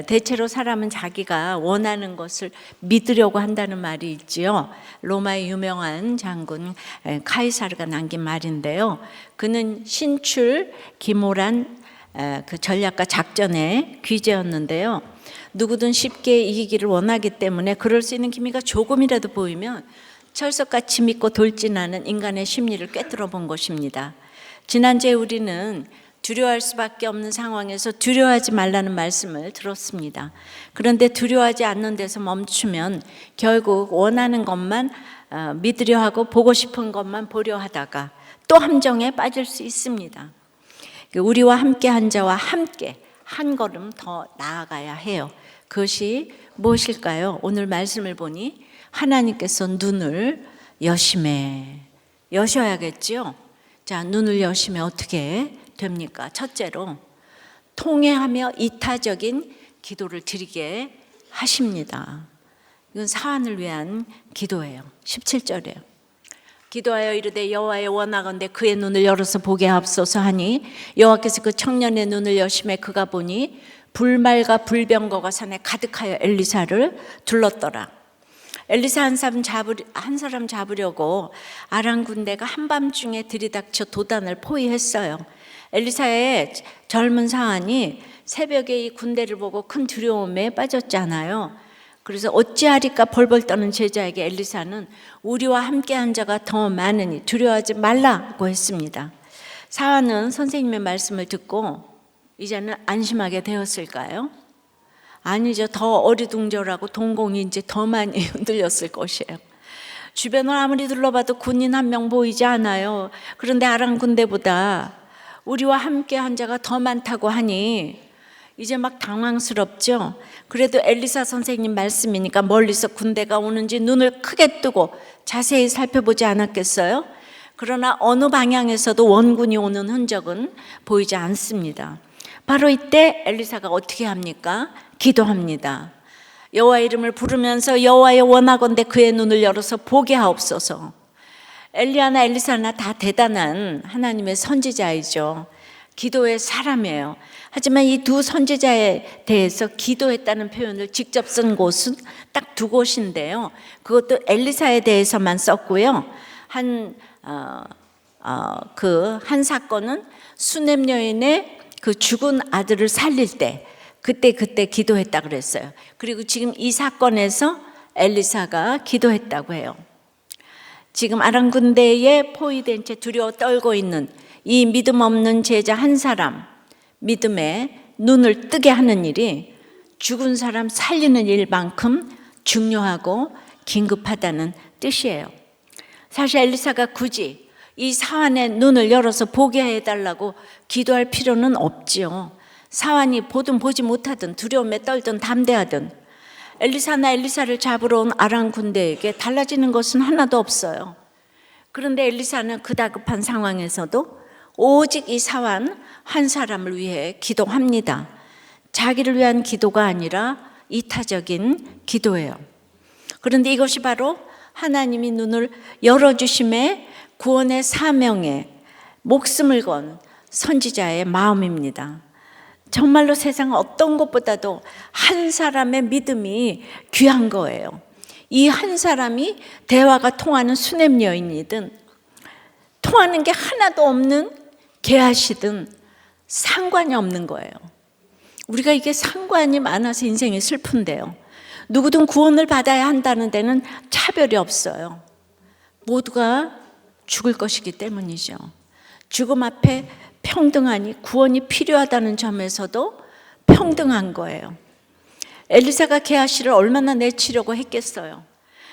대체로 사람은 자기가 원하는 것을 믿으려고 한다는 말이 있지요. 로마의 유명한 장군 카이사르가 남긴 말인데요. 그는 신출 기모란 그 전략과 작전의 귀재였는데요. 누구든 쉽게 이기기를 원하기 때문에 그럴 수 있는 기미가 조금이라도 보이면 철석같이 믿고 돌진하는 인간의 심리를 꿰뚫어 본 것입니다. 지난주에 우리는 두려워할 수밖에 없는 상황에서 두려워하지 말라는 말씀을 들었습니다. 그런데 두려워하지 않는 데서 멈추면 결국 원하는 것만 믿으려 하고 보고 싶은 것만 보려 하다가 또 함정에 빠질 수 있습니다. 우리와 함께 한 자와 함께 한 걸음 더 나아가야 해요. 그것이 무엇일까요? 오늘 말씀을 보니 하나님께서 눈을 여셔야겠죠. 자, 눈을 여시면 어떻게 됩니까? 첫째로 통회하며 이타적인 기도를 드리게 하십니다. 이건 사안을 위한 기도예요. 17절이에요. 기도하여 이르되 여호와의 원하건대 그의 눈을 열어서 보게 하옵소서 하니 여호와께서 그 청년의 눈을 여심에 그가 보니 불말과 불병거가 산에 가득하여 엘리사를 둘렀더라. 엘리사 한 사람 잡으려고 아람 군대가 한밤중에 들이닥쳐 도단을 포위했어요. 엘리사의 젊은 사안이 새벽에 이 군대를 보고 큰 두려움에 빠졌잖아요. 그래서 어찌하리까 벌벌 떠는 제자에게 엘리사는 우리와 함께한 자가 더 많으니 두려워하지 말라고 했습니다. 사안은 선생님의 말씀을 듣고 이제는 안심하게 되었을까요? 아니죠. 더 어리둥절하고 동공이 이제 더 많이 흔들렸을 것이에요. 주변을 아무리 둘러봐도 군인 한 명 보이지 않아요. 그런데 아람 군대보다 우리와 함께 한 자가 더 많다고 하니 이제 막 당황스럽죠. 그래도 엘리사 선생님 말씀이니까 멀리서 군대가 오는지 눈을 크게 뜨고 자세히 살펴보지 않았겠어요? 그러나 어느 방향에서도 원군이 오는 흔적은 보이지 않습니다. 바로 이때 엘리사가 어떻게 합니까? 기도합니다. 여호와 이름을 부르면서 여호와의 원하건대 그의 눈을 열어서 보게 하옵소서. 엘리야나 엘리사나 다 대단한 하나님의 선지자이죠. 기도의 사람이에요. 하지만 이 두 선지자에 대해서 기도했다는 표현을 직접 쓴 곳은 딱 두 곳인데요. 그것도 엘리사에 대해서만 썼고요. 한 사건은 수넴 여인의 그 죽은 아들을 살릴 때 그때 기도했다 그랬어요. 그리고 지금 이 사건에서 엘리사가 기도했다고 해요. 지금 아람 군대에 포위된 채 두려워 떨고 있는 이 믿음 없는 제자 한 사람 믿음에 눈을 뜨게 하는 일이 죽은 사람 살리는 일만큼 중요하고 긴급하다는 뜻이에요. 사실 엘리사가 굳이 이 사안의 눈을 열어서 보게 해달라고 기도할 필요는 없지요. 사안이 보든 보지 못하든 두려움에 떨든 담대하든 엘리사나 엘리사를 잡으러 온 아람 군대에게 달라지는 것은 하나도 없어요. 그런데 엘리사는 그 다급한 상황에서도 오직 이 사안 한 사람을 위해 기도합니다. 자기를 위한 기도가 아니라 이타적인 기도예요. 그런데 이것이 바로 하나님이 눈을 열어주심에 구원의 사명에 목숨을 건 선지자의 마음입니다. 정말로 세상 어떤 것보다도 한 사람의 믿음이 귀한 거예요. 이 한 사람이 대화가 통하는 수넴 여인이든 통하는 게 하나도 없는 게하시든 상관이 없는 거예요. 우리가 이게 상관이 많아서 인생이 슬픈데요. 누구든 구원을 받아야 한다는 데는 차별이 없어요. 모두가 죽을 것이기 때문이죠. 죽음 앞에 평등하니 구원이 필요하다는 점에서도 평등한 거예요. 엘리사가 게하시를 얼마나 내치려고 했겠어요.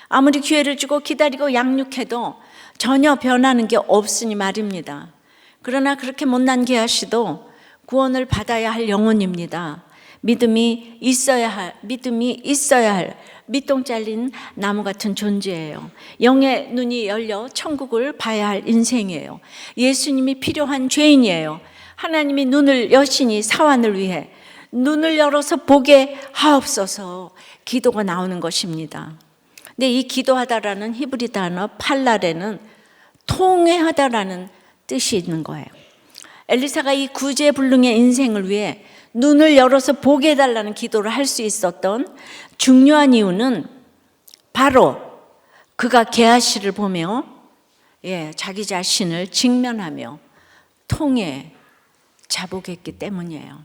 아무리 기회를 주고 기다리고 양육해도 전혀 변하는 게 없으니 말입니다. 그러나 그렇게 못난 게하시도 구원을 받아야 할 영혼입니다. 믿음이 있어야 할 밑동 잘린 나무 같은 존재예요. 영의 눈이 열려 천국을 봐야 할 인생이에요. 예수님이 필요한 죄인이에요. 하나님이 눈을 여시니 사환을 위해 눈을 열어서 보게 하옵소서 기도가 나오는 것입니다. 근데 이 기도하다라는 히브리 단어 팔랄에는 통회하다라는 뜻이 있는 거예요. 엘리사가 이 구제불능의 인생을 위해 눈을 열어서 보게 해달라는 기도를 할 수 있었던 중요한 이유는 바로 그가 게하시를 보며 자기 자신을 직면하며 통해 자복했기 때문이에요.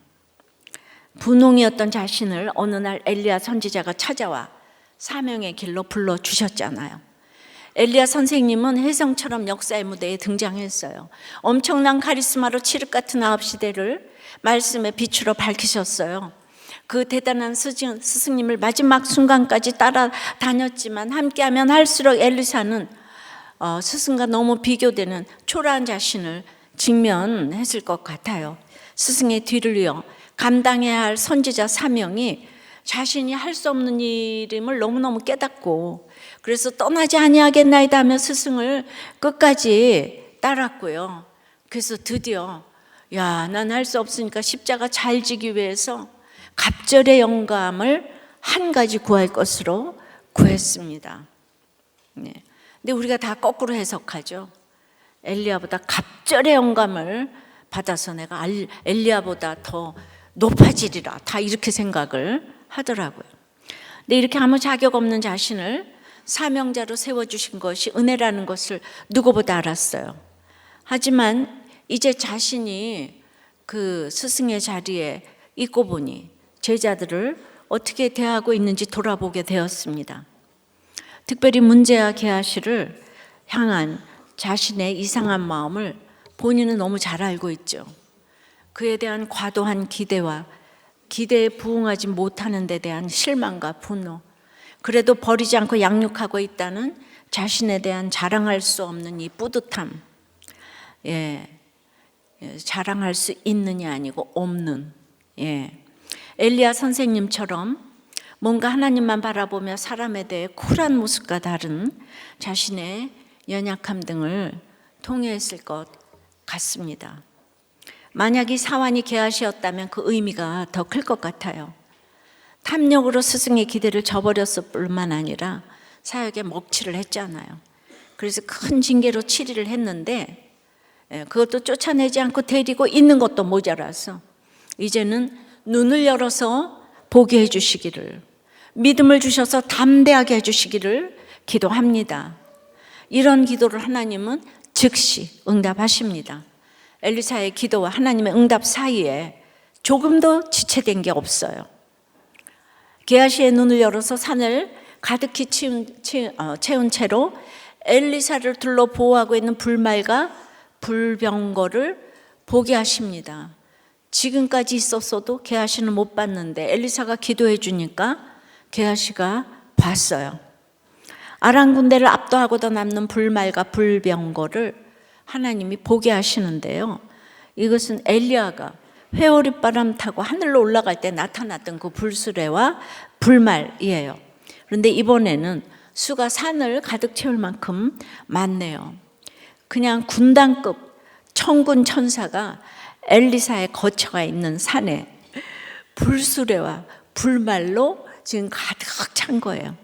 분홍이었던 자신을 어느 날 엘리야 선지자가 찾아와 사명의 길로 불러주셨잖아요. 엘리야 선생님은 혜성처럼 역사의 무대에 등장했어요. 엄청난 카리스마로 칠흑 같은 9시대를 말씀의 빛으로 밝히셨어요. 그 대단한 스승님을 마지막 순간까지 따라다녔지만 함께하면 할수록 엘리사는 스승과 너무 비교되는 초라한 자신을 직면했을 것 같아요. 스승의 뒤를 이어 감당해야 할 선지자 사명이 자신이 할 수 없는 일임을 너무너무 깨닫고 그래서 떠나지 아니하겠나이다 하며 스승을 끝까지 따랐고요. 그래서 드디어 난 할 수 없으니까 십자가 잘 지기 위해서 갑절의 영감을 한 가지 구할 것으로 구했습니다. 근데 우리가 다 거꾸로 해석하죠. 엘리야보다 갑절의 영감을 받아서 내가 엘리야보다 더 높아지리라, 다 이렇게 생각을 하더라고요. 근데 이렇게 아무 자격 없는 자신을 사명자로 세워주신 것이 은혜라는 것을 누구보다 알았어요. 하지만 이제 자신이 그 스승의 자리에 있고 보니 제자들을 어떻게 대하고 있는지 돌아보게 되었습니다. 특별히 문제와 게하시를 향한 자신의 이상한 마음을 본인은 너무 잘 알고 있죠. 그에 대한 과도한 기대와 기대에 부응하지 못하는 데 대한 실망과 분노, 그래도 버리지 않고 양육하고 있다는 자신에 대한 자랑할 수 없는 이 뿌듯함, 자랑할 수 있느냐 아니고 없는, 엘리야 선생님처럼 뭔가 하나님만 바라보며 사람에 대해 쿨한 모습과 다른 자신의 연약함 등을 통해했을 것 같습니다. 만약 이 사환이 게하시였다면 그 의미가 더 클 것 같아요. 탐욕으로 스승의 기대를 저버렸을 뿐만 아니라 사역에 먹칠을 했잖아요. 그래서 큰 징계로 치리를 했는데 그것도 쫓아내지 않고 데리고 있는 것도 모자라서 이제는 눈을 열어서 보게 해주시기를, 믿음을 주셔서 담대하게 해주시기를 기도합니다. 이런 기도를 하나님은 즉시 응답하십니다. 엘리사의 기도와 하나님의 응답 사이에 조금도 지체된 게 없어요. 게하시의 눈을 열어서 산을 가득히 채운 채로 엘리사를 둘러 보호하고 있는 불말과 불병거를 보게 하십니다. 지금까지 있었어도 게하시는 못 봤는데 엘리사가 기도해 주니까 게하시가 봤어요. 아람 군대를 압도하고도 남는 불말과 불병거를 하나님이 보게 하시는데요. 이것은 엘리야가 회오리바람 타고 하늘로 올라갈 때 나타났던 그 불수레와 불말이에요. 그런데 이번에는 수가 산을 가득 채울 만큼 많네요. 그냥 군단급 천군 천사가 엘리사의 거처가 있는 산에 불수레와 불말로 지금 가득 찬 거예요.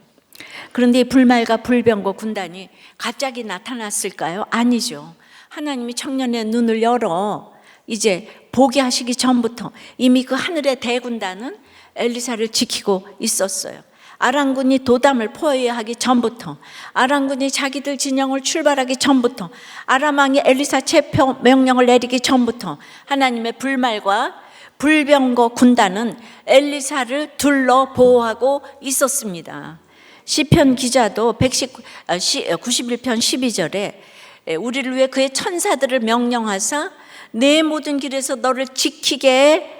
그런데 이 불말과 불병거 군단이 갑자기 나타났을까요? 아니죠. 하나님이 청년의 눈을 열어 이제 보게 하시기 전부터 이미 그 하늘의 대군단은 엘리사를 지키고 있었어요. 아람군이 도담을 포위하기 전부터, 아람군이 자기들 진영을 출발하기 전부터, 아람 왕이 엘리사 체포 명령을 내리기 전부터 하나님의 불말과 불병거 군단은 엘리사를 둘러 보호하고 있었습니다. 시편 기자도 91편 12절에 우리를 위해 그의 천사들을 명령하사 내 모든 길에서 너를 지키게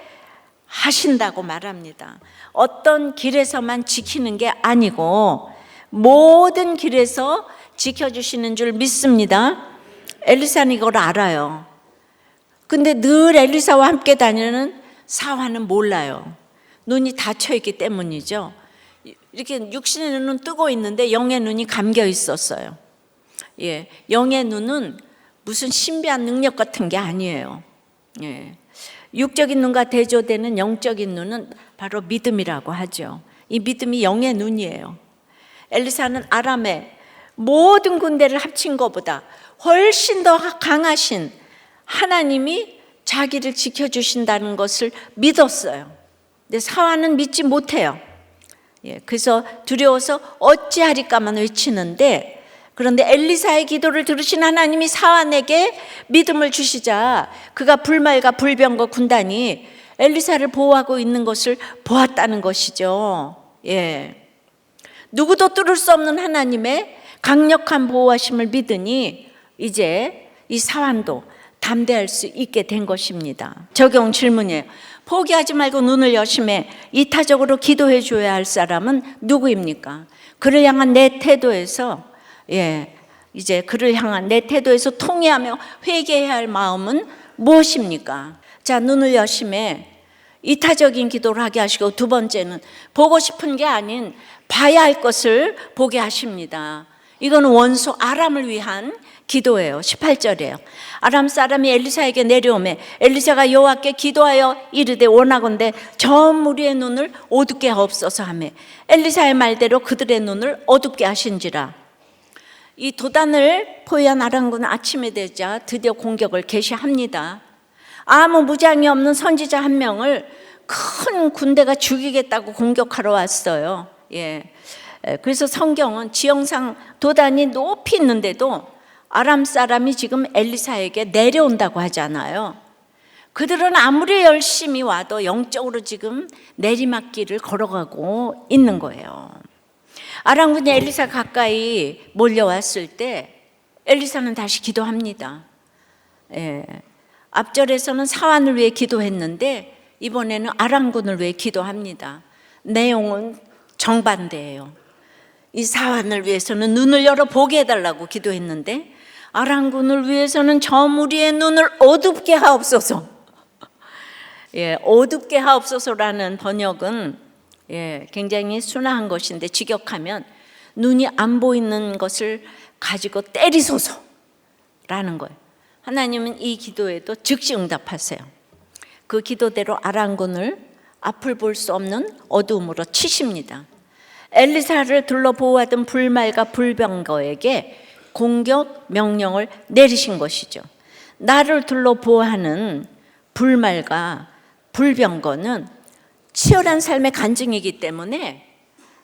하신다고 말합니다. 어떤 길에서만 지키는 게 아니고 모든 길에서 지켜주시는 줄 믿습니다. 엘리사는 이걸 알아요. 근데 늘 엘리사와 함께 다니는 사환은 몰라요. 눈이 닫혀 있기 때문이죠. 이렇게 육신의 눈은 뜨고 있는데 영의 눈이 감겨 있었어요. 영의 눈은 무슨 신비한 능력 같은 게 아니에요. 육적인 눈과 대조되는 영적인 눈은 바로 믿음이라고 하죠. 이 믿음이 영의 눈이에요. 엘리사는 아람의 모든 군대를 합친 것보다 훨씬 더 강하신 하나님이 자기를 지켜주신다는 것을 믿었어요. 근데 사환은 믿지 못해요. 그래서 두려워서 어찌하리까만 외치는데, 그런데 엘리사의 기도를 들으신 하나님이 사환에게 믿음을 주시자 그가 불말과 불병거 군단이 엘리사를 보호하고 있는 것을 보았다는 것이죠. 누구도 뚫을 수 없는 하나님의 강력한 보호하심을 믿으니 이제 이 사환도 담대할 수 있게 된 것입니다. 적용 질문이에요. 포기하지 말고 눈을 여심해 이타적으로 기도해 줘야 할 사람은 누구입니까? 그를 향한 내 태도에서 이제 그를 향한 내 태도에서 통회하며 회개해야 할 마음은 무엇입니까? 자, 눈을 여심해 이타적인 기도를 하게 하시고, 두 번째는 보고 싶은 게 아닌 봐야 할 것을 보게 하십니다. 이거는 원수 아람을 위한 기도예요. 18절이에요. 아람 사람이 엘리사에게 내려오매 엘리사가 여호와께 기도하여 이르되 원하건대 저 무리의 눈을 어둡게 하옵소서 하매 엘리사의 말대로 그들의 눈을 어둡게 하신지라. 이 도단을 포위한 아람군은 아침에 되자 드디어 공격을 개시합니다. 아무 무장이 없는 선지자 한 명을 큰 군대가 죽이겠다고 공격하러 왔어요. 그래서 성경은 지형상 도단이 높이 있는데도 아람 사람이 지금 엘리사에게 내려온다고 하잖아요. 그들은 아무리 열심히 와도 영적으로 지금 내리막길을 걸어가고 있는 거예요. 아람군이 엘리사 가까이 몰려왔을 때 엘리사는 다시 기도합니다. 앞절에서는 사환을 위해 기도했는데 이번에는 아람군을 위해 기도합니다. 내용은 정반대예요. 이 사환을 위해서는 눈을 열어 보게 해달라고 기도했는데 아람군을 위해서는 저 무리의 눈을 어둡게 하옵소서. 어둡게 하옵소서라는 번역은 굉장히 순화한 것인데 직역하면 눈이 안 보이는 것을 가지고 때리소서라는 거예요. 하나님은 이 기도에도 즉시 응답하세요. 그 기도대로 아람군을 앞을 볼 수 없는 어두움으로 치십니다. 엘리사를 둘러 보호하던 불말과 불병거에게 공격 명령을 내리신 것이죠. 나를 둘러 보호하는 불말과 불병거는 치열한 삶의 간증이기 때문에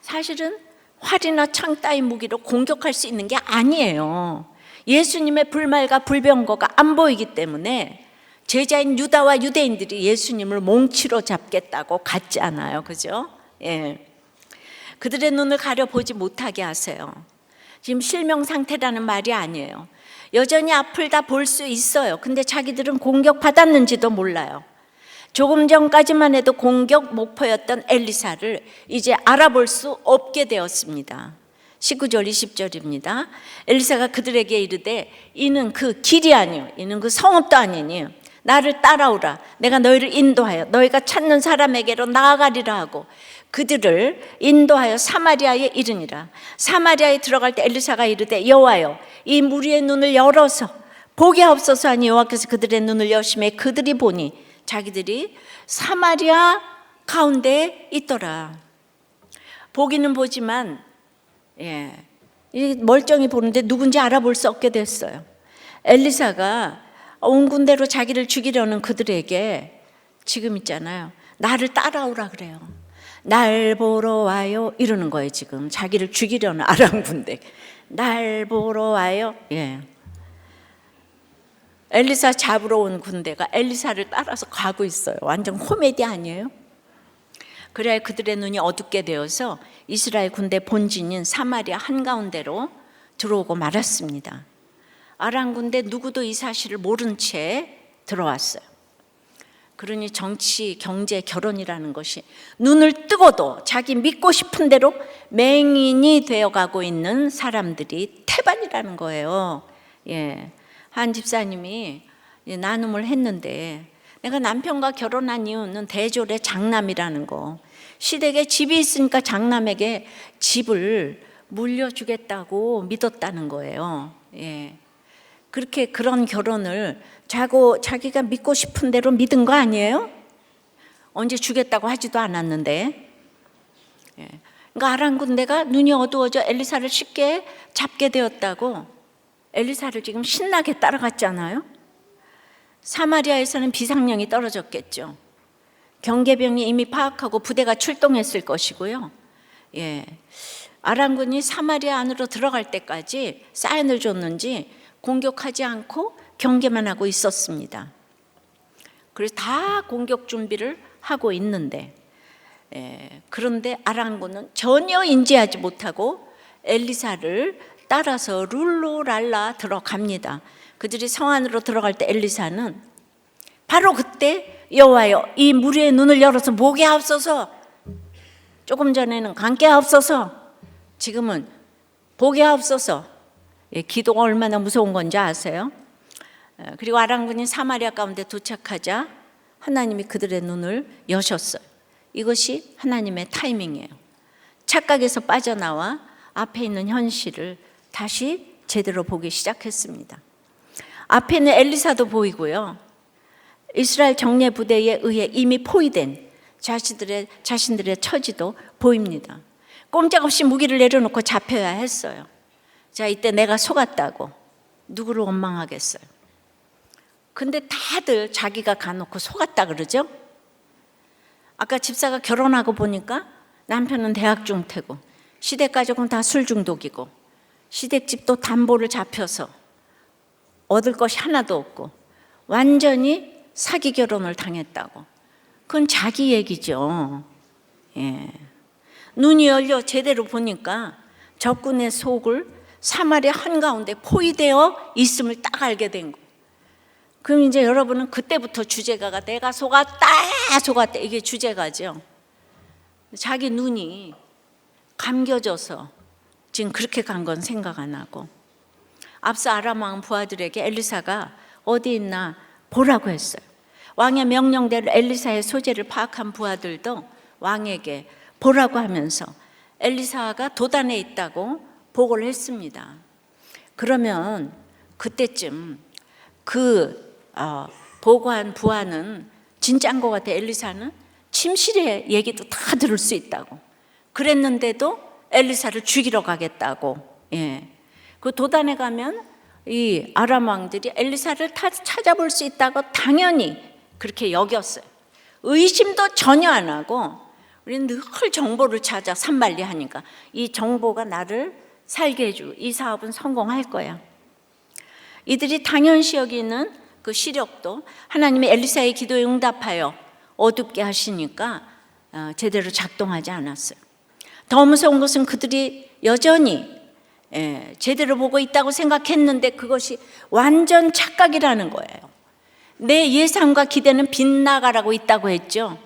사실은 활이나 창 따위 무기로 공격할 수 있는 게 아니에요. 예수님의 불말과 불병거가 안 보이기 때문에 제자인 유다와 유대인들이 예수님을 몽치로 잡겠다고 갔지 않아요. 그죠? 그들의 눈을 가려보지 못하게 하세요. 지금 실명 상태라는 말이 아니에요. 여전히 앞을 다 볼 수 있어요. 근데 자기들은 공격받았는지도 몰라요. 조금 전까지만 해도 공격 목표였던 엘리사를 이제 알아볼 수 없게 되었습니다. 19절 20절입니다. 엘리사가 그들에게 이르되 이는 그 길이 아니요 이는 그 성읍도 아니니 나를 따라오라. 내가 너희를 인도하여 너희가 찾는 사람에게로 나아가리라 하고 그들을 인도하여 사마리아에 이르니라. 사마리아에 들어갈 때 엘리사가 이르되 여호와여 이 무리의 눈을 열어서 보게 하옵소서 하니 여호와께서 그들의 눈을 여심해 그들이 보니 자기들이 사마리아 가운데에 있더라. 보기는 보지만 멀쩡히 보는데 누군지 알아볼 수 없게 됐어요. 엘리사가 온 군대로 자기를 죽이려는 그들에게 지금 있잖아요. 나를 따라오라 그래요. 날 보러 와요 이러는 거예요. 지금 자기를 죽이려는 아람 군대. 날 보러 와요. 엘리사 잡으러 온 군대가 엘리사를 따라서 가고 있어요. 완전 코미디 아니에요? 그래야 그들의 눈이 어둡게 되어서 이스라엘 군대 본진인 사마리아 한가운데로 들어오고 말았습니다. 아람 군대 누구도 이 사실을 모른 채 들어왔어요. 그러니 정치, 경제, 결혼이라는 것이 눈을 뜨고도 자기 믿고 싶은 대로 맹인이 되어가고 있는 사람들이 태반이라는 거예요. 한 집사님이 나눔을 했는데 내가 남편과 결혼한 이유는 대졸의 장남이라는 거. 시댁에 집이 있으니까 장남에게 집을 물려주겠다고 믿었다는 거예요. 그렇게 그런 결혼을 자기가 믿고 싶은 대로 믿은 거 아니에요? 언제 주겠다고 하지도 않았는데. 그러니까 아람 군대가 눈이 어두워져 엘리사를 쉽게 잡게 되었다고 엘리사를 지금 신나게 따라갔잖아요. 사마리아에서는 비상령이 떨어졌겠죠. 경계병이 이미 파악하고 부대가 출동했을 것이고요. 아람군이 사마리아 안으로 들어갈 때까지 사인을 줬는지 공격하지 않고 경계만 하고 있었습니다. 그래서 다 공격 준비를 하고 있는데, 그런데 아람군은 전혀 인지하지 못하고 엘리사를 따라서 룰루랄라 들어갑니다. 그들이 성 안으로 들어갈 때 엘리사는 바로 그때 여호와여, 이 무리의 눈을 열어서 보게 하옵소서. 조금 전에는 감게 하옵소서, 지금은 보게 하옵소서. 기도가 얼마나 무서운 건지 아세요? 그리고 아람군이 사마리아 가운데 도착하자 하나님이 그들의 눈을 여셨어요. 이것이 하나님의 타이밍이에요. 착각에서 빠져나와 앞에 있는 현실을 다시 제대로 보기 시작했습니다. 앞에는 엘리사도 보이고요, 이스라엘 정예 부대에 의해 이미 포위된 자신들의 처지도 보입니다. 꼼짝없이 무기를 내려놓고 잡혀야 했어요. 자, 이때 내가 속았다고 누구를 원망하겠어요? 근데 다들 자기가 가놓고 속았다 그러죠? 아까 집사가 결혼하고 보니까 남편은 대학 중퇴고 시댁 가족은 다 술 중독이고 시댁집도 담보를 잡혀서 얻을 것이 하나도 없고 완전히 사기 결혼을 당했다고. 그건 자기 얘기죠. 눈이 열려 제대로 보니까 적군의 속을 사마리아 한가운데 포위되어 있음을 딱 알게 된 거. 그럼 이제 여러분은 그때부터 주제가가 내가 속았다 이게 주제가죠. 자기 눈이 감겨져서 지금 그렇게 간 건 생각 안 하고, 앞서 아람 왕 부하들에게 엘리사가 어디 있나 보라고 했어요. 왕의 명령대로 엘리사의 소재를 파악한 부하들도 왕에게 보라고 하면서 엘리사가 도단에 있다고 보고를 했습니다. 그러면 그때쯤 보고한 부하는 진짜인 것 같아. 엘리사는 침실의 얘기도 다 들을 수 있다고 그랬는데도 엘리사를 죽이러 가겠다고. 그 도단에 가면 이 아람 왕들이 엘리사를 찾아볼 수 있다고 당연히 그렇게 여겼어요. 의심도 전혀 안 하고, 우리는 늘 정보를 찾아 산만리하니까 이 정보가 나를 살게 해주고 이 사업은 성공할 거야. 이들이 당연시 여기는 그 시력도 하나님이 엘리사의 기도에 응답하여 어둡게 하시니까 제대로 작동하지 않았어요. 더 무서운 것은 그들이 여전히 제대로 보고 있다고 생각했는데 그것이 완전 착각이라는 거예요. 내 예상과 기대는 빗나가라고 있다고 했죠.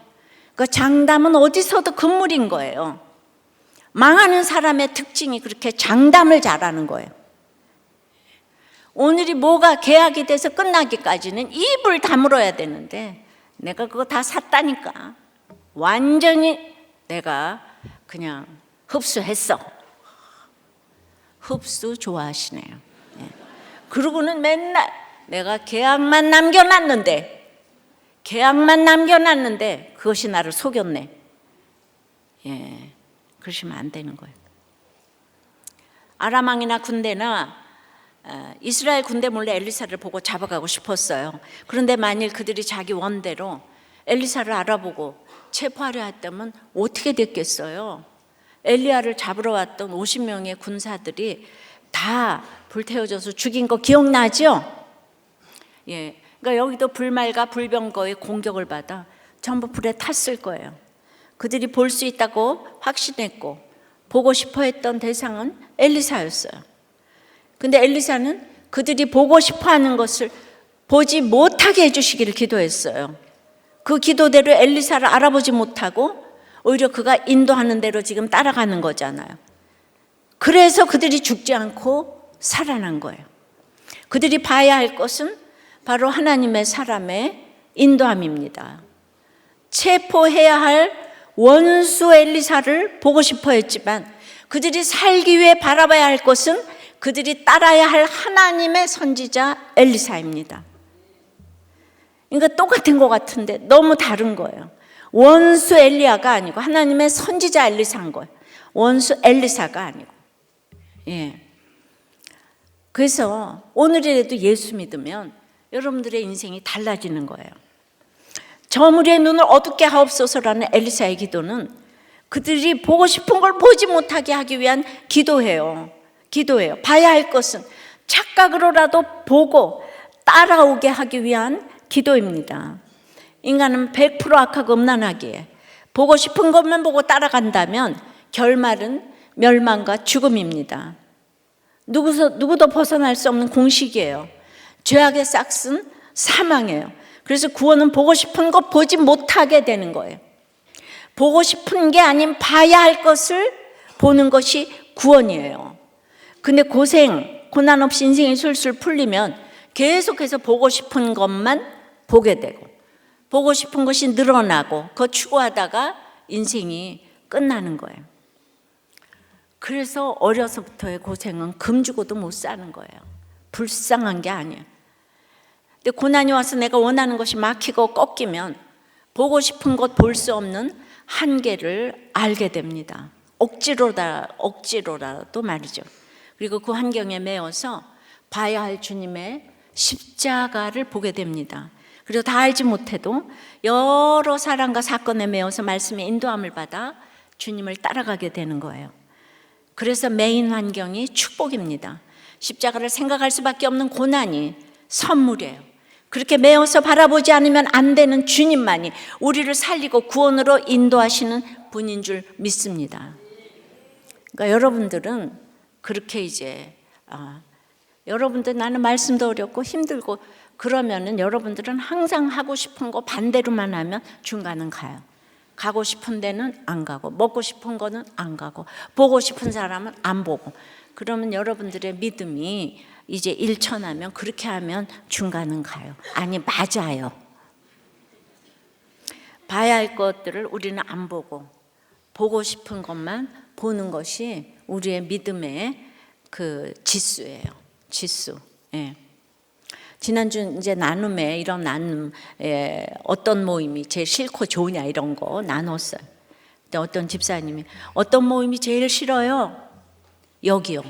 그 장담은 어디서도 금물인 거예요. 망하는 사람의 특징이 그렇게 장담을 잘하는 거예요. 오늘이 뭐가 계약이 돼서 끝나기까지는 입을 다물어야 되는데 내가 그거 다 샀다니까 완전히 내가 그냥 흡수했어. 흡수 좋아하시네요. 그러고는 맨날 내가 계약만 남겨놨는데 그것이 나를 속였네. 그러시면 안 되는 거예요. 아람 왕이나 군대나 이스라엘 군대 몰래 엘리사를 보고 잡아가고 싶었어요. 그런데 만일 그들이 자기 원대로 엘리사를 알아보고 체포하려 했다면 어떻게 됐겠어요? 엘리야를 잡으러 왔던 50명의 군사들이 다 불태워져서 죽인 거 기억나죠? 그러니까 여기도 불말과 불병거의 공격을 받아 전부 불에 탔을 거예요. 그들이 볼 수 있다고 확신했고 보고 싶어 했던 대상은 엘리사였어요. 근데 엘리사는 그들이 보고 싶어 하는 것을 보지 못하게 해주시기를 기도했어요. 그 기도대로 엘리사를 알아보지 못하고 오히려 그가 인도하는 대로 지금 따라가는 거잖아요. 그래서 그들이 죽지 않고 살아난 거예요. 그들이 봐야 할 것은 바로 하나님의 사람의 인도함입니다. 체포해야 할 원수 엘리사를 보고 싶어 했지만 그들이 살기 위해 바라봐야 할 것은 그들이 따라야 할 하나님의 선지자 엘리사입니다. 그러니까 똑같은 것 같은데 너무 다른 거예요. 원수 엘리야가 아니고 하나님의 선지자 엘리사인 거예요. 원수 엘리사가 아니고. 그래서 오늘이라도 예수 믿으면 여러분들의 인생이 달라지는 거예요. 저 무리의 눈을 어둡게 하옵소서라는 엘리사의 기도는 그들이 보고 싶은 걸 보지 못하게 하기 위한 기도예요. 봐야 할 것은 착각으로라도 보고 따라오게 하기 위한 기도입니다. 인간은 100% 악하고 음란하기에 보고 싶은 것만 보고 따라간다면 결말은 멸망과 죽음입니다. 누구도 벗어날 수 없는 공식이에요. 죄악의 싹은 사망이에요. 그래서 구원은 보고 싶은 것 보지 못하게 되는 거예요. 보고 싶은 게 아닌 봐야 할 것을 보는 것이 구원이에요. 근데 고난 없이 인생이 술술 풀리면 계속해서 보고 싶은 것만 보게 되고 보고 싶은 것이 늘어나고 그거 추구하다가 인생이 끝나는 거예요. 그래서 어려서부터의 고생은 금주고도 못 사는 거예요. 불쌍한 게 아니에요. 근데 고난이 와서 내가 원하는 것이 막히고 꺾이면 보고 싶은 것 볼 수 없는 한계를 알게 됩니다. 억지로라도 말이죠. 그리고 그 환경에 매여서 봐야 할 주님의 십자가를 보게 됩니다. 그리고 다 알지 못해도 여러 사랑과 사건에 매여서 말씀의 인도함을 받아 주님을 따라가게 되는 거예요. 그래서 메인 환경이 축복입니다. 십자가를 생각할 수밖에 없는 고난이 선물이에요. 그렇게 매어서 바라보지 않으면 안 되는 주님만이 우리를 살리고 구원으로 인도하시는 분인 줄 믿습니다. 그러니까 여러분들은 그렇게 여러분들 나는 말씀도 어렵고 힘들고 그러면은 여러분들은 항상 하고 싶은 거 반대로만 하면 중간은 가요. 가고 싶은 데는 안 가고 먹고 싶은 거는 안 가고 보고 싶은 사람은 안 보고 그러면 여러분들의 믿음이 이제 일천하면 그렇게 하면 중간은 가요. 아니 맞아요. 봐야 할 것들을 우리는 안 보고 싶은 것만 보는 것이 우리의 믿음의 그 지수예요. 지수. 예. 지난주 이제 나눔에 이런 어떤 모임이 제일 싫고 좋으냐 이런 거 나눴어요. 근데 어떤 집사님이 어떤 모임이 제일 싫어요? 여기요.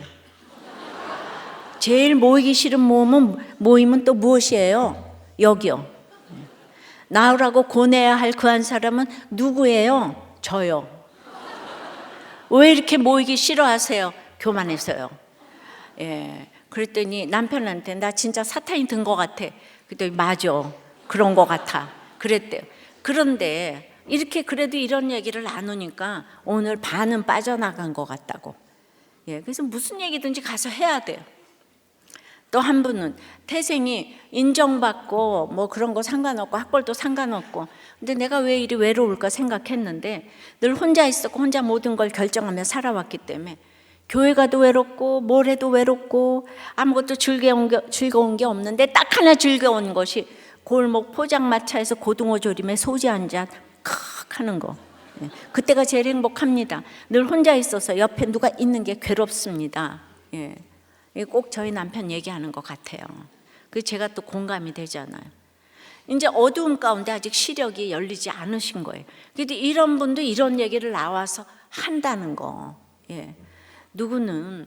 제일 모이기 싫은 모임은 또 무엇이에요? 여기요. 나오라고 고뇌해야 할 그 한 사람은 누구예요? 저요. 왜 이렇게 모이기 싫어하세요? 교만해서요. 예. 그랬더니 남편한테 나 진짜 사탄이 든 것 같아. 그랬더니 맞아. 그런 것 같아. 그랬대요. 그런데 이렇게 그래도 이런 얘기를 나누니까 오늘 반은 빠져나간 것 같다고. 예. 그래서 무슨 얘기든지 가서 해야 돼요. 또 한 분은 태생이 인정받고 뭐 그런 거 상관없고 학벌도 상관없고 근데 내가 왜 이리 외로울까 생각했는데 늘 혼자 있었고 혼자 모든 걸 결정하며 살아왔기 때문에 교회 가도 외롭고 뭘 해도 외롭고 아무것도 즐거운 게 없는데 딱 하나 즐거운 것이 골목 포장마차에서 고등어 조림에 소주 한 잔 칵 하는 거. 그때가 제일 행복합니다. 늘 혼자 있어서 옆에 누가 있는 게 괴롭습니다. 예. 꼭 저희 남편 얘기하는 것 같아요. 그 제가 또 공감이 되잖아요. 이제 어두움 가운데 아직 시력이 열리지 않으신 거예요. 근데 이런 분도 이런 얘기를 나와서 한다는 거. 예. 누구는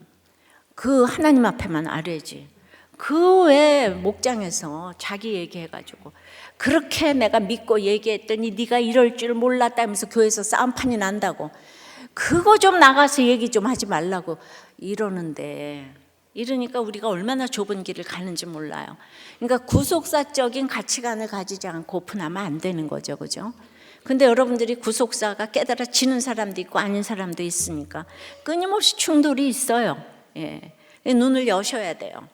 그 하나님 앞에만 아뢰지. 그 외 목장에서 자기 얘기해가지고 그렇게 내가 믿고 얘기했더니 네가 이럴 줄 몰랐다면서 교회에서 싸움판이 난다고. 그거 좀 나가서 얘기 좀 하지 말라고 이러는데. 이러니까 우리가 얼마나 좁은 길을 가는지 몰라요. 그러니까 구속사적인 가치관을 가지지 않고 오픈하면 안 되는 거죠, 그죠? 근데 여러분들이 구속사가 깨달아지는 사람도 있고 아닌 사람도 있으니까 끊임없이 충돌이 있어요. 예. 눈을 여셔야 돼요.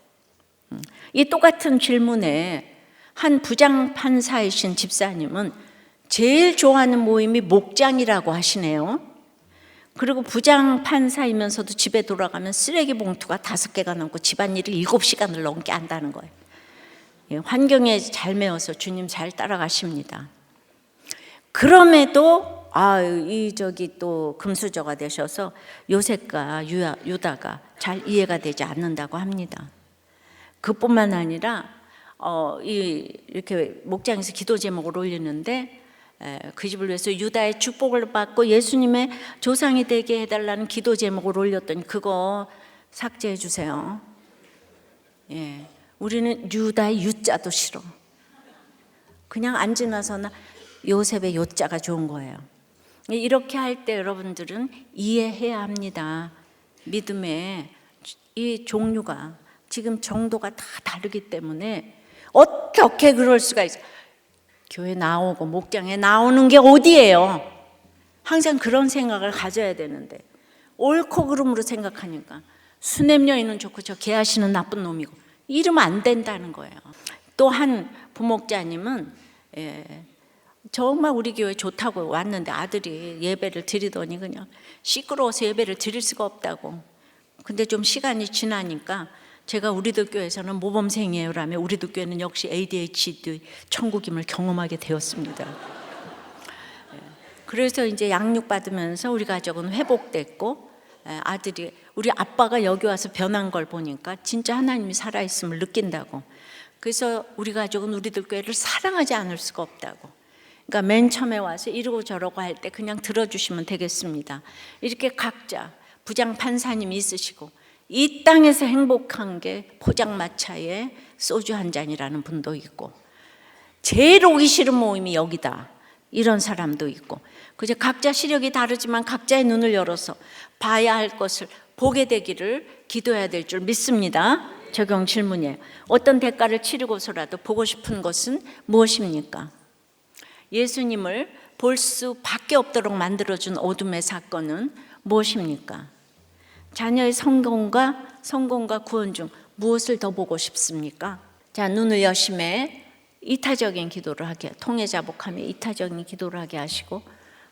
이 똑같은 질문에 한 부장판사이신 집사님은 제일 좋아하는 모임이 목장이라고 하시네요. 그리고 부장판사이면서도 집에 돌아가면 쓰레기 봉투가 5개가 넘고 집안일을 7시간을 넘게 한다는 거예요. 예, 환경에 잘 매어서 주님 잘 따라가십니다. 그럼에도 또 금수저가 되셔서 요셉과 유다가 잘 이해가 되지 않는다고 합니다. 그뿐만 아니라 이렇게 목장에서 기도 제목을 올리는데 그 집을 위해서 유다의 축복을 받고 예수님의 조상이 되게 해달라는 기도 제목을 올렸더니 그거 삭제해 주세요. 예, 우리는 유다의 유자도 싫어. 그냥 안 지나서나 요셉의 요자가 좋은 거예요. 이렇게 할 때 여러분들은 이해해야 합니다. 믿음의 이 종류가 지금 정도가 다 다르기 때문에 어떻게 그럴 수가 있어요. 교회 나오고 목장에 나오는 게 어디예요? 항상 그런 생각을 가져야 되는데 옳고 그름으로 생각하니까 수냄 여인은 좋고 저 개하시는 나쁜 놈이고 이러면 안 된다는 거예요. 또 한 부목자님은 정말 우리 교회 좋다고 왔는데 아들이 예배를 드리더니 그냥 시끄러워서 예배를 드릴 수가 없다고. 근데 좀 시간이 지나니까 제가 우리들 교회에서는 모범생이에요 라며 우리들 교회는 역시 ADHD 천국임을 경험하게 되었습니다. 그래서 이제 양육받으면서 우리 가족은 회복됐고 아들이 우리 아빠가 여기 와서 변한 걸 보니까 진짜 하나님이 살아있음을 느낀다고. 그래서 우리 가족은 우리들 교회를 사랑하지 않을 수가 없다고. 그러니까 맨 처음에 와서 이러고 저러고 할 때 그냥 들어주시면 되겠습니다. 이렇게 각자 부장 판사님이 있으시고 이 땅에서 행복한 게 포장마차에 소주 한 잔이라는 분도 있고 제일 오기 싫은 모임이 여기다 이런 사람도 있고 그저 각자 시력이 다르지만 각자의 눈을 열어서 봐야 할 것을 보게 되기를 기도해야 될 줄 믿습니다. 적용 질문이에요. 어떤 대가를 치르고서라도 보고 싶은 것은 무엇입니까? 예수님을 볼 수밖에 없도록 만들어준 어둠의 사건은 무엇입니까? 자녀의 성공과 구원 중 무엇을 더 보고 싶습니까? 자, 눈을 여심해 이타적인 기도를 하게, 통해자복하며 이타적인 기도를 하게 하시고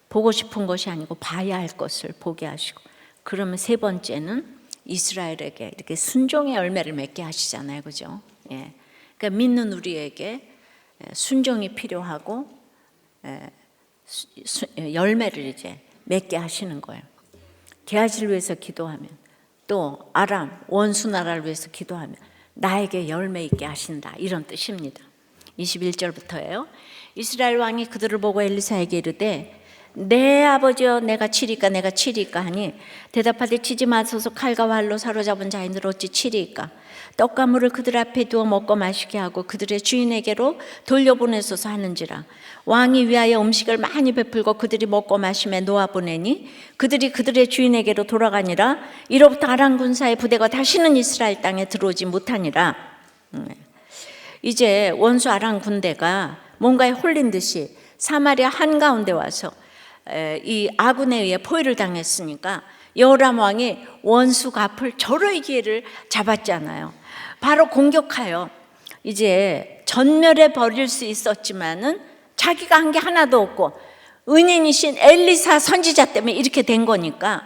보고 싶은 것이 아니고 봐야 할 것을 보게 하시고 그러면 세 번째는 이스라엘에게 이렇게 순종의 열매를 맺게 하시잖아요. 그죠? 예. 그러니까 믿는 우리에게 순종이 필요하고 열매를 이제 맺게 하시는 거예요. 게하지를 위해서 기도하면 또 아람 원수 나라를 위해서 기도하면 나에게 열매 있게 하신다 이런 뜻입니다. 21절부터예요. 이스라엘 왕이 그들을 보고 엘리사에게 이르되 내 아버지여 내가 치리까 내가 치리까 하니 대답하되 치지 마소서 칼과 활로 사로잡은 자인들 어찌 치리까 떡과 물을 그들 앞에 두어 먹고 마시게 하고 그들의 주인에게로 돌려보내소서 하는지라 왕이 위하여 음식을 많이 베풀고 그들이 먹고 마심에 놓아보내니 그들이 그들의 주인에게로 돌아가니라 이로부터 아람 군사의 부대가 다시는 이스라엘 땅에 들어오지 못하니라. 이제 원수 아람 군대가 뭔가에 홀린 듯이 사마리아 한가운데 와서 이 아군에 의해 포위를 당했으니까 여호람 왕이 원수 갚을 절호의 기회를 잡았잖아요. 바로 공격하여 이제 전멸해 버릴 수 있었지만은 자기가 한 게 하나도 없고 은인이신 엘리사 선지자 때문에 이렇게 된 거니까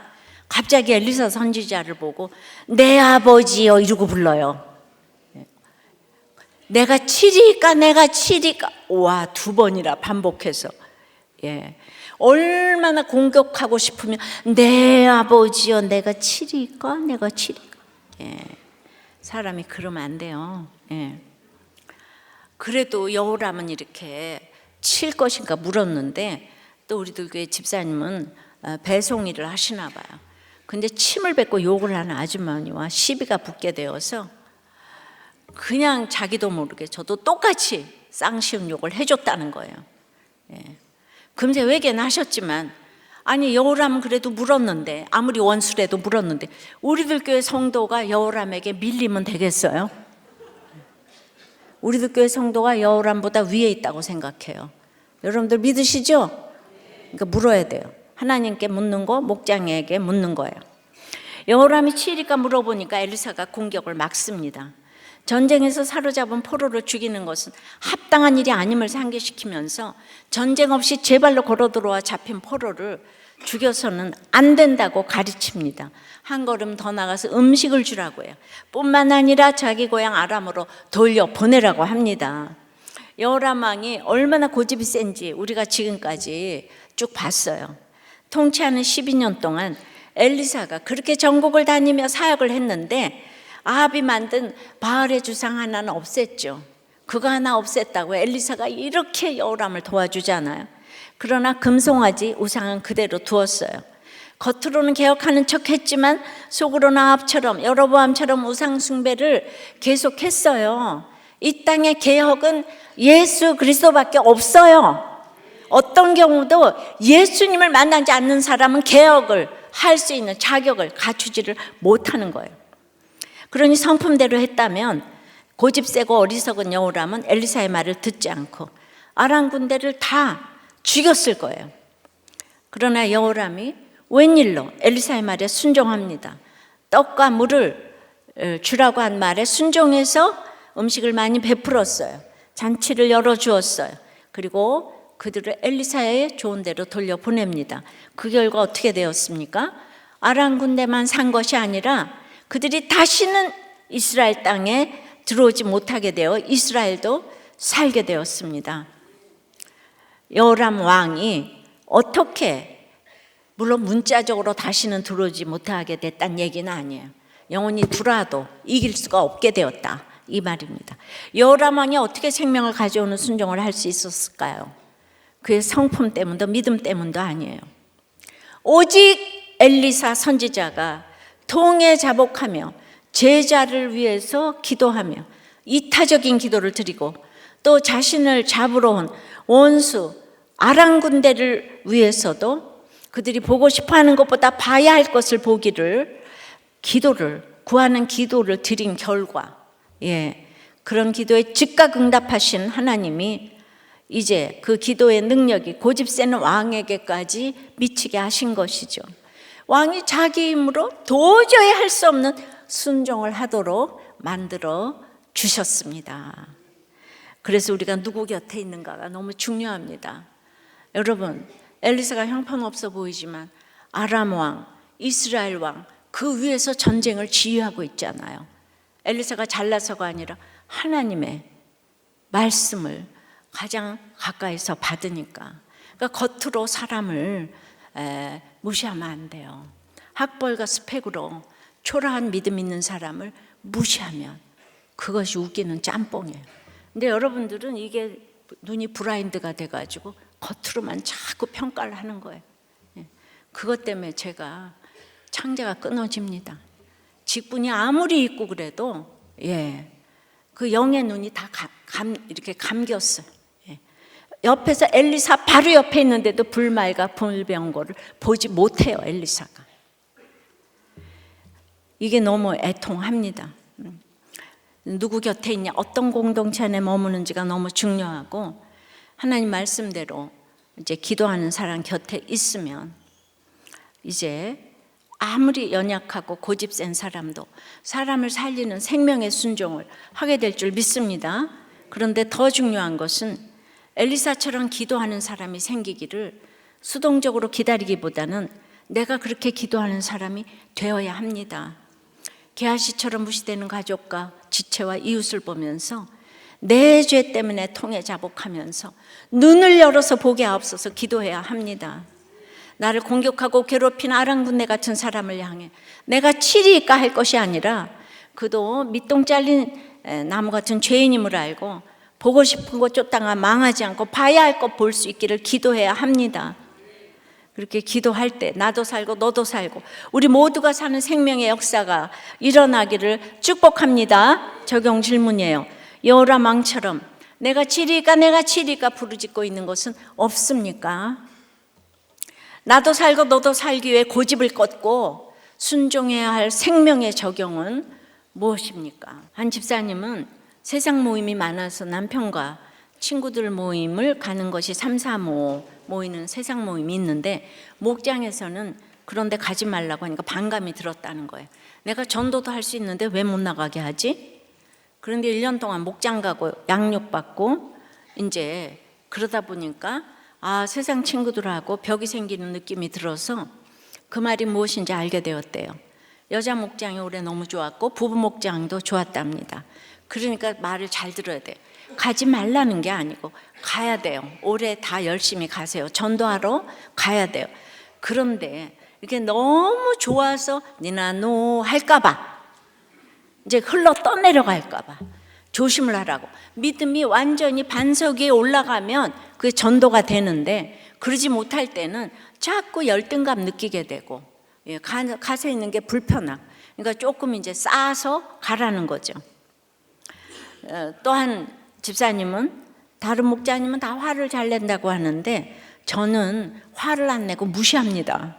갑자기 엘리사 선지자를 보고 내 아버지여 이러고 불러요. 내가 치리까 내가 치리까 와, 두 번이나 반복해서 얼마나 공격하고 싶으면 내 아버지여 내가 치리까 내가 치리까 사람이 그러면 안 돼요. 그래도 여호람은 이렇게 칠 것인가 물었는데 또 우리들 교회 집사님은 배송 일을 하시나 봐요. 근데 침을 뱉고 욕을 하는 아주머니와 시비가 붙게 되어서 그냥 자기도 모르게 저도 똑같이 쌍시음 욕을 해줬다는 거예요. 금세 회개는 하셨지만 아니 여호람은 그래도 물었는데 아무리 원수래도 물었는데 우리들 교회 성도가 여호람에게 밀리면 되겠어요? 우리들 교회 성도가 여호람보다 위에 있다고 생각해요. 여러분들 믿으시죠? 그러니까 물어야 돼요. 하나님께 묻는 거 목장에게 묻는 거예요. 여호람이 치리까 물어보니까 엘리사가 공격을 막습니다. 전쟁에서 사로잡은 포로를 죽이는 것은 합당한 일이 아님을 상기시키면서 전쟁 없이 제 발로 걸어 들어와 잡힌 포로를 죽여서는 안 된다고 가르칩니다. 한 걸음 더 나가서 음식을 주라고 해요. 뿐만 아니라 자기 고향 아람으로 돌려보내라고 합니다. 여호람 왕이 얼마나 고집이 센지 우리가 지금까지 쭉 봤어요. 통치하는 12년 동안 엘리사가 그렇게 전국을 다니며 사역을 했는데 아합이 만든 바알의 주상 하나는 없앴죠. 그거 하나 없앴다고 엘리사가 이렇게 여호람을 도와주잖아요. 그러나 금송아지 우상은 그대로 두었어요. 겉으로는 개혁하는 척 했지만 속으로는 아합처럼 여로보암처럼 우상 숭배를 계속했어요. 이 땅의 개혁은 예수 그리스도밖에 없어요. 어떤 경우도 예수님을 만나지 않는 사람은 개혁을 할 수 있는 자격을 갖추지를 못하는 거예요. 그러니 성품대로 했다면 고집세고 어리석은 여호람은 엘리사의 말을 듣지 않고 아람 군대를 다 죽였을 거예요. 그러나 여호람이 웬일로 엘리사의 말에 순종합니다. 떡과 물을 주라고 한 말에 순종해서 음식을 많이 베풀었어요. 잔치를 열어주었어요. 그리고 그들을 엘리사의 좋은 대로 돌려보냅니다. 그 결과 어떻게 되었습니까? 아람 군대만 산 것이 아니라 그들이 다시는 이스라엘 땅에 들어오지 못하게 되어 이스라엘도 살게 되었습니다. 여호람 왕이 어떻게, 물론 문자적으로 다시는 들어오지 못하게 됐다는 얘기는 아니에요. 영원히 들어와도 이길 수가 없게 되었다, 이 말입니다. 여호람 왕이 어떻게 생명을 가져오는 순종을 할 수 있었을까요? 그의 성품 때문도 믿음 때문도 아니에요. 오직 엘리사 선지자가 통에 자복하며 제자를 위해서 기도하며 이타적인 기도를 드리고 또 자신을 잡으러 온 원수 아람 군대를 위해서도 그들이 보고 싶어하는 것보다 봐야 할 것을 보기를 구하는 기도를 드린 결과, 그런 기도에 즉각 응답하신 하나님이 이제 그 기도의 능력이 고집세는 왕에게까지 미치게 하신 것이죠. 왕이 자기 힘으로 도저히 할 수 없는 순종을 하도록 만들어 주셨습니다. 그래서 우리가 누구 곁에 있는가가 너무 중요합니다. 여러분, 엘리사가 형편없어 보이지만 아람 왕, 이스라엘 왕, 그 위에서 전쟁을 지휘하고 있잖아요. 엘리사가 잘나서가 아니라 하나님의 말씀을 가장 가까이서 받으니까. 그러니까 겉으로 사람을 무시하면 안 돼요. 학벌과 스펙으로 초라한 믿음 있는 사람을 무시하면 그것이 웃기는 짬뽕이에요. 근데 여러분들은 이게 눈이 브라인드가 돼가지고 겉으로만 자꾸 평가를 하는 거예요. 그것 때문에 제가 창자가 끊어집니다. 직분이 아무리 있고 그래도 그 영의 눈이 다 이렇게 감겼어요. 옆에서 엘리사 바로 옆에 있는데도 불말과 불병거를 보지 못해요, 엘리사가. 이게 너무 애통합니다. 누구 곁에 있냐, 어떤 공동체 안에 머무는지가 너무 중요하고, 하나님 말씀대로 이제 기도하는 사람 곁에 있으면 이제 아무리 연약하고 고집센 사람도 사람을 살리는 생명의 순종을 하게 될 줄 믿습니다. 그런데 더 중요한 것은 엘리사처럼 기도하는 사람이 생기기를 수동적으로 기다리기보다는 내가 그렇게 기도하는 사람이 되어야 합니다. 게하시처럼 무시되는 가족과 지체와 이웃을 보면서 내 죄 때문에 통에 자복하면서 눈을 열어서 보게 하옵소서 기도해야 합니다. 나를 공격하고 괴롭힌 아람 군대 같은 사람을 향해 내가 치리까 할 것이 아니라 그도 밑동 잘린 나무 같은 죄인임을 알고 보고 싶은 것 쫓다가 망하지 않고 봐야 할 것 볼 수 있기를 기도해야 합니다. 그렇게 기도할 때 나도 살고 너도 살고 우리 모두가 사는 생명의 역사가 일어나기를 축복합니다. 적용 질문이에요. 여호람 왕처럼 내가 치리까 부르짖고 있는 것은 없습니까? 나도 살고 너도 살기 위해 고집을 꺾고 순종해야 할 생명의 적용은 무엇입니까? 한 집사님은 세상 모임이 많아서 남편과 친구들 모임을 가는 것이 3, 4모 모이는 세상 모임이 있는데 목장에서는 그런데 가지 말라고 하니까 반감이 들었다는 거예요. 내가 전도도 할 수 있는데 왜 못 나가게 하지? 그런데 1년 동안 목장 가고 양육받고 이제 그러다 보니까 세상 친구들하고 벽이 생기는 느낌이 들어서 그 말이 무엇인지 알게 되었대요. 여자 목장이 올해 너무 좋았고 부부 목장도 좋았답니다. 그러니까 말을 잘 들어야 돼요. 가지 말라는 게 아니고 가야 돼요. 올해 다 열심히 가세요. 전도하러 가야 돼요. 그런데 이게 너무 좋아서 니나노 할까봐 이제 흘러 떠내려갈까봐 조심을 하라고. 믿음이 완전히 반석 위에 올라가면 그게 전도가 되는데 그러지 못할 때는 자꾸 열등감 느끼게 되고, 가서 있는 게 불편하고, 그러니까 조금 이제 쌓아서 가라는 거죠. 또한 집사님은, 다른 목자님은 다 화를 잘 낸다고 하는데 저는 화를 안 내고 무시합니다.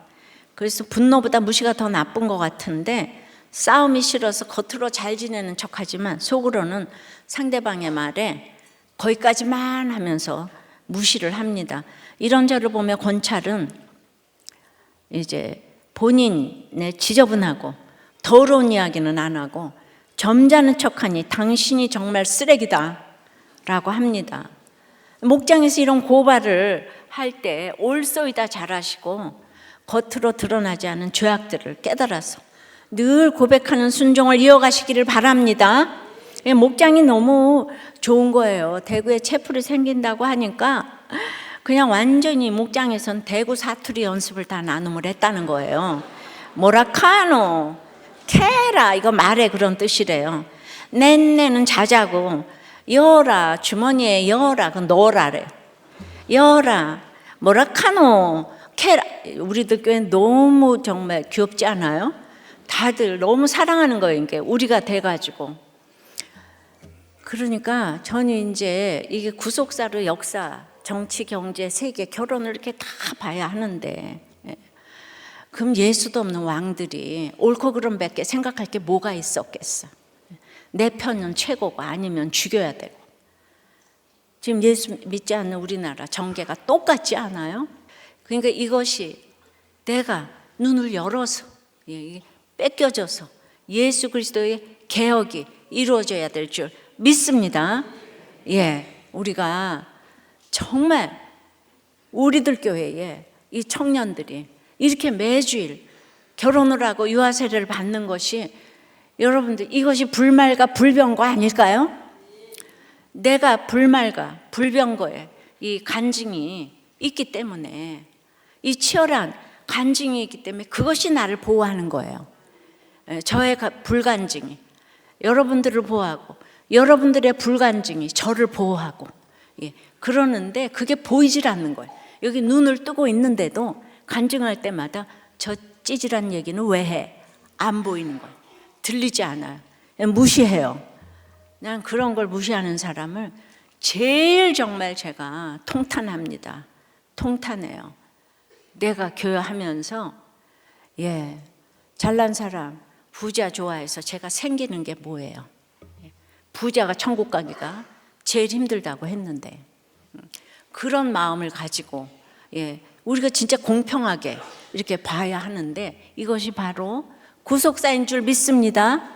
그래서 분노보다 무시가 더 나쁜 것 같은데, 싸움이 싫어서 겉으로 잘 지내는 척하지만 속으로는 상대방의 말에 거기까지만 하면서 무시를 합니다. 이런 저를 보며 권찰은 이제 본인의 지저분하고 더러운 이야기는 안 하고 점잖은 척하니 당신이 정말 쓰레기다 라고 합니다. 목장에서 이런 고발을 할 때 올소이다 잘하시고 겉으로 드러나지 않은 죄악들을 깨달아서 늘 고백하는 순종을 이어가시기를 바랍니다. 목장이 너무 좋은 거예요. 대구에 채플이 생긴다고 하니까 그냥 완전히 목장에선 대구 사투리 연습을 다 나눔을 했다는 거예요. 모라카노, 케라, 이거 말에 그런 뜻이래요. 낸내는 자자고, 여라, 주머니에 여라, 그건 넣어라래. 여라, 모라카노, 케라. 우리들 교회는 너무 정말 귀엽지 않아요? 다들 너무 사랑하는 거예요. 이게 우리가 돼가지고. 그러니까 저는 이제 이게 구속사로 역사, 정치, 경제, 세계, 결혼을 이렇게 다 봐야 하는데, 그럼 예수도 없는 왕들이 옳고 그름 밖에 생각할 게 뭐가 있었겠어? 내 편은 최고고 아니면 죽여야 되고. 지금 예수 믿지 않는 우리나라 정계가 똑같지 않아요? 그러니까 이것이 내가 눈을 열어서 뺏겨져서 예수 그리스도의 개혁이 이루어져야 될 줄 믿습니다. 우리가 정말 우리들 교회에 이 청년들이 이렇게 매주일 결혼을 하고 유아 세례를 받는 것이, 여러분들 이것이 불말과 불병거 아닐까요? 내가 불말과 불병거에 이 간증이 있기 때문에, 이 치열한 간증이 있기 때문에 그것이 나를 보호하는 거예요. 저의 불간증이 여러분들을 보호하고 여러분들의 불간증이 저를 보호하고, 그러는데 그게 보이질 않는 거예요. 여기 눈을 뜨고 있는데도 간증할 때마다 저 찌질한 얘기는 왜 해? 안 보이는 거예요. 들리지 않아요. 무시해요. 난 그런 걸 무시하는 사람을 제일 정말 제가 통탄합니다. 통탄해요. 내가 교회하면서 잘난 사람, 부자 좋아해서 제가 생기는 게 뭐예요? 부자가 천국 가기가 제일 힘들다고 했는데, 그런 마음을 가지고 우리가 진짜 공평하게 이렇게 봐야 하는데, 이것이 바로 구속사인 줄 믿습니다.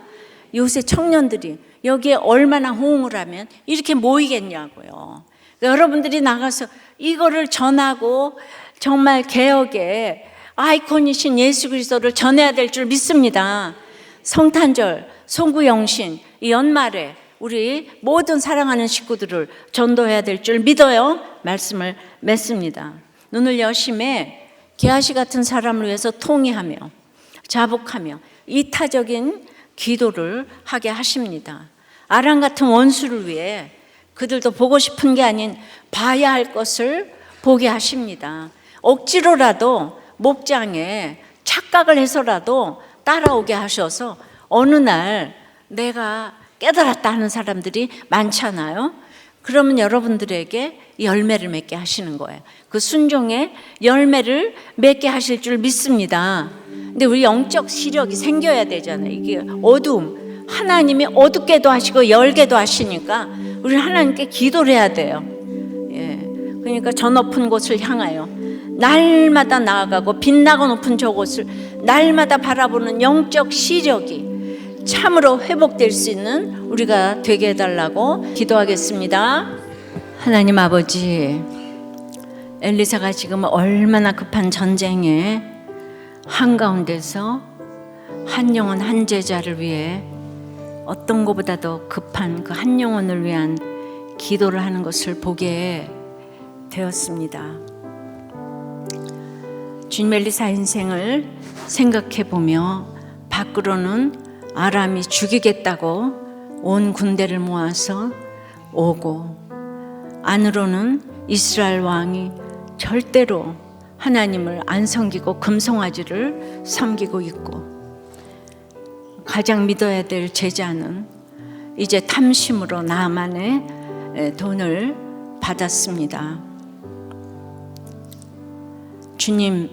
요새 청년들이 여기에 얼마나 호응을 하면 이렇게 모이겠냐고요. 여러분들이 나가서 이거를 전하고 정말 개혁의 아이콘이신 예수 그리스도를 전해야 될 줄 믿습니다. 성탄절, 송구영신, 이 연말에 우리 모든 사랑하는 식구들을 전도해야 될 줄 믿어요. 말씀을 맺습니다. 눈을 여심해 게하시 같은 사람을 위해서 통회하며 자복하며 이타적인 기도를 하게 하십니다. 아람 같은 원수를 위해 그들도 보고 싶은 게 아닌 봐야 할 것을 보게 하십니다. 억지로라도 목장에 착각을 해서라도 따라오게 하셔서 어느 날 내가 깨달았다 하는 사람들이 많잖아요. 그러면 여러분들에게 열매를 맺게 하시는 거예요. 그 순종의 열매를 맺게 하실 줄 믿습니다. 근데 우리 영적 시력이 생겨야 되잖아요. 이게 어두움, 하나님이 어둡게도 하시고 열게도 하시니까 우리 하나님께 기도를 해야 돼요. 그러니까 저 높은 곳을 향하여 날마다 나아가고 빛나고 높은 저곳을 날마다 바라보는 영적 시력이 참으로 회복될 수 있는 우리가 되게 해달라고 기도하겠습니다. 하나님 아버지, 엘리사가 지금 얼마나 급한 전쟁에 한가운데서 한 영혼 한 제자를 위해 어떤 것보다도 급한 그 한 영혼을 위한 기도를 하는 것을 보게 되었습니다. 주님, 엘리사 인생을 생각해 보며 밖으로는 아람이 죽이겠다고 온 군대를 모아서 오고, 안으로는 이스라엘 왕이 절대로 하나님을 안 섬기고 금송아지를 섬기고 있고, 가장 믿어야 될 제자는 이제 탐심으로 나만의 돈을 받았습니다. 주님,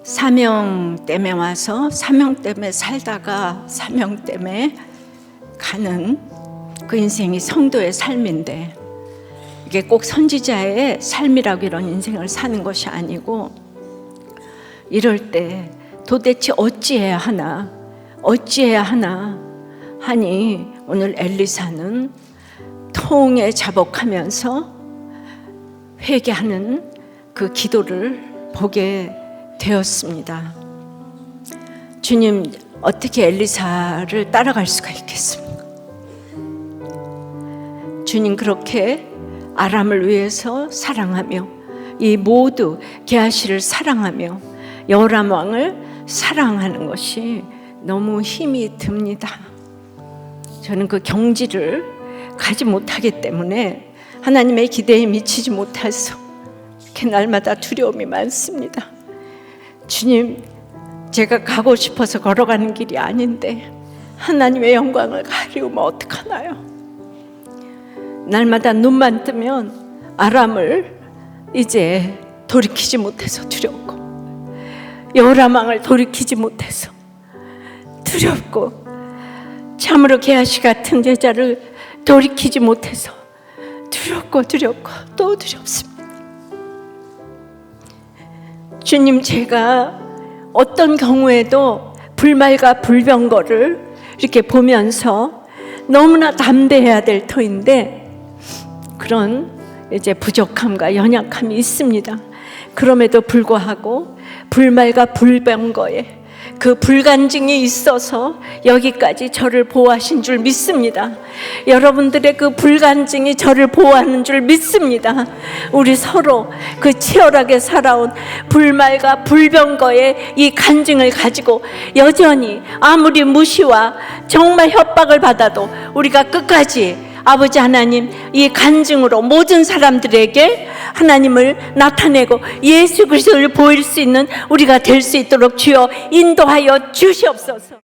사명 때문에 와서 사명 때문에 살다가 사명 때문에 가는 그 인생이 성도의 삶인데, 이게 꼭 선지자의 삶이라고 이런 인생을 사는 것이 아니고, 이럴 때 도대체 어찌해야 하나 하니 오늘 엘리사는 통에 자복하면서 회개하는 그 기도를 보게 되었습니다. 주님, 어떻게 엘리사를 따라갈 수가 있겠습니까? 주님, 그렇게 아람을 위해서 사랑하며 이 모두 게하시를 사랑하며 여호람 왕을 사랑하는 것이 너무 힘이 듭니다. 저는 그 경지를 가지 못하기 때문에 하나님의 기대에 미치지 못해서 이렇게 날마다 두려움이 많습니다. 주님, 제가 가고 싶어서 걸어가는 길이 아닌데 하나님의 영광을 가리우면 어떡하나요? 날마다 눈만 뜨면 아람을 이제 돌이키지 못해서 두렵고, 여호람 왕을 돌이키지 못해서 두렵고, 참으로 게하시 같은 제자를 돌이키지 못해서 두렵고 또 두렵습니다. 주님, 제가 어떤 경우에도 불말과 불병거를 이렇게 보면서 너무나 담대해야 될 터인데 그런 이제 부족함과 연약함이 있습니다. 그럼에도 불구하고 불말과 불병거에 그 불간증이 있어서 여기까지 저를 보호하신 줄 믿습니다. 여러분들의 그 불간증이 저를 보호하는 줄 믿습니다. 우리 서로 그 치열하게 살아온 불말과 불병거의 이 간증을 가지고 여전히 아무리 무시와 정말 협박을 받아도 우리가 끝까지 아버지 하나님, 이 간증으로 모든 사람들에게 하나님을 나타내고 예수 그리스도를 보일 수 있는 우리가 될 수 있도록 주여 인도하여 주시옵소서.